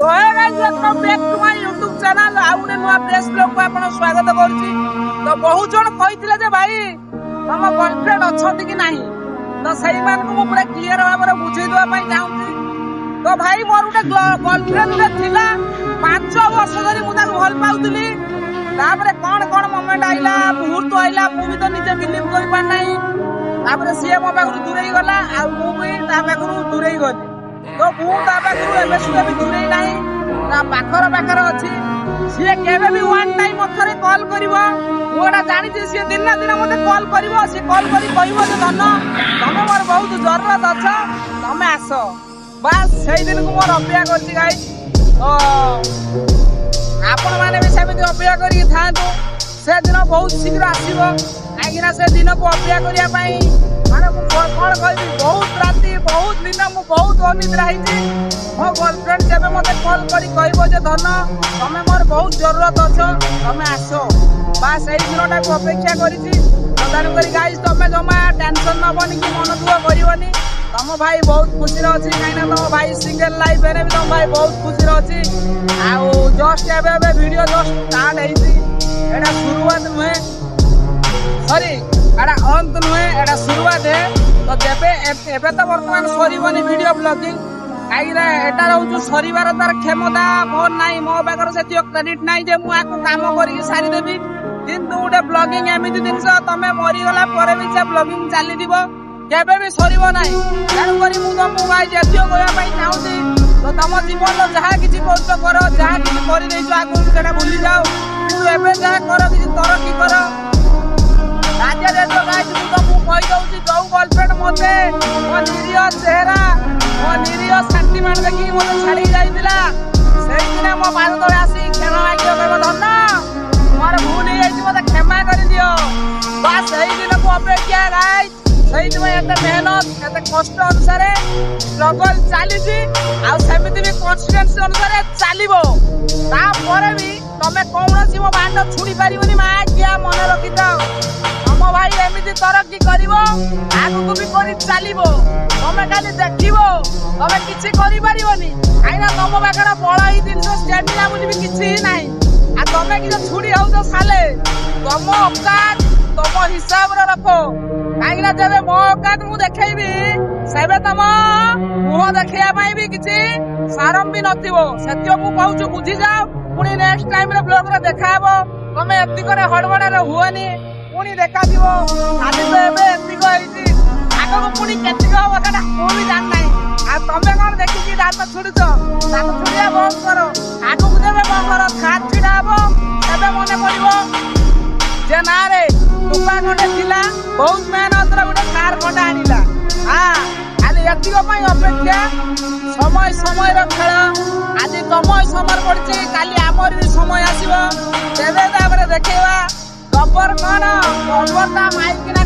तो welcome back to my YouTube channel आउने नुआ प्रेस ब्लॉग को आपण स्वागत करछि। तो बहुत जण कहिथिले जे भाई तम गर्लफ्रेंड अछंती कि नाही, तो सही मान को पूरा क्लियर भाबरे बुझै दवा पई चाहूछि। तो भाई मोर उटे गर्लफ्रेंड थिला 5 वर्ष धरि मु ताको भल पाउतली। तापरे कोन मोमेंट आइला मुहूर्त आइला मु भी तो निजे बिलीव करि पार नाही। तापरे सीए मो पाखरु दूरई गला आ मु भी ता पाखरु दूरई गली। तो मु ता पाखरु एबे सुबह भी दूरई नाही, ता पाखर अछि। सीए केबे भी वन टाइम मथरे कॉल करिवो, मोडा जानि जे सीए दिन ना दिन मते कॉल करिवो। सी कॉल करी कहिवो जे धन तमे मोर बहुत जरूरत अछ, तमे आसो। बस सेही दिन को मोर अपेक्षा करछि गाइस। तो आपण माने भी सेमिति अपेक्षा करी थांतु, से दिन बहुत शीघ्र आसीबो। काइना से दिन को अपेक्षा करिया पई माने कोन कहबी, बहुत राति बहुत दिन मु बहुत अनिद्रा हिची। मो गर्लफ्रेंड जेबे मते कॉल करी कहबो जे धन तमे मोर बहुत जरूरत अछ, तमे आसो। बस एई दिनटा को अपेक्षा करिछि। तदानु करी गाइस तमे जमा टेंशन नबनी कि मन दुख करिवनी। तम भाई बहुत खुशी अछि, काइना तम भाई सिंगल लाइफ एने भी तम भाई बहुत खुशी अछि। आ जस्ट एबे वीडियो जस्ट स्टार्ट हेछि, एडा शुरुआत नुहे, सॉरी एडा अंत नुहे, एडा शुरुआत है। तो जेबे एबे तो वर्तमान सरीबनी वीडियो ब्लॉगिंग, काइरा एटा रहउछु सरीबार तार क्षमता मोर नाही। मो पाखर सेतियो क्रेडिट नाही जे मु आको काम करी सारी देबी। किंतु उडे ब्लॉगिंग एमिति दिनस तमे मरि गला परे भी से ब्लॉगिंग चाली दिबो, केबे भी सरीबो नाही। जानु करी मु तमु भाई जेतियो करिया पई चाहूती। तो तम जीवन जहा किछि कोस्ट करो, जहा किछि करि देइछु आगु सेटा भूली जाओ। तू एबे जहा करो किछि तरक्की करो। राज्य रे तो गाइस मु तमु कहि दउछि, जो गर्लफ्रेंड मते मो निरीह चेहरा मो निरीह सेंटिमेंट देखि मते छाडी जाइतिला, सेही दिन मो पाद तळे आसी क्षमा मागियो कहबो धन मोर भूल हे जाइछि, मते क्षमा करि दियो। बस सेही दिन को अपेक्षा गाइस। सही दिन एते मेहनत एते कष्ट अनुसार स्ट्रगल चालीछि, आ सेमिति भी कॉन्स्टेंस अनुसार चालिबो। ता परे भी तमे कोनोसी मो बांड छुडी पारिबोनी। मा किया मन रखि जाओ, तम भाई एमिति तरक्की करिवो, आगु को भी करि चालिबो। तमे खाली देखिबो, तमे किछि करि पारिबोनी। आइना तम बाकर बळ ही दिनस स्टैंडिंग बोली भी किछि नाही। आ तमे कि छुडी होउ साले तम औकात तम हिसाब रे रखो। काइना जेबे मो औकात मु देखैबी सेबे तम मुह देखिया पई भी किछि सारम भी नथिबो। सत्य मु कहूछु बुझी जाओ। पुणी नेक्स्ट टाइम रे ब्लॉग रे देखाबो। तमे एति करे हडबडा रे हुअनी, पुणी देखा दिबो। खाली तो एबे एति कहिछि, आगो को पुणी केति को बकाटा को भी जान नाही। आ तमे कोन देखि कि दांत छुडुछो, दांत छुडिया बंद करो। आगो को देबे बंद करो, खात छिडाबो। एबे मने पडिबो जे ना रे टुपा खंडे थिला, बहुत मेहनत रे गोटे कार खंडे आनिला। हां आज एतिको पई अपेक्षा, समय समय रो खेल। आज समय समय पड़छि, काली आमर भी समय आसीबो। तेबे ताबरे देखैबा खबर कोन खबर ता माइक ना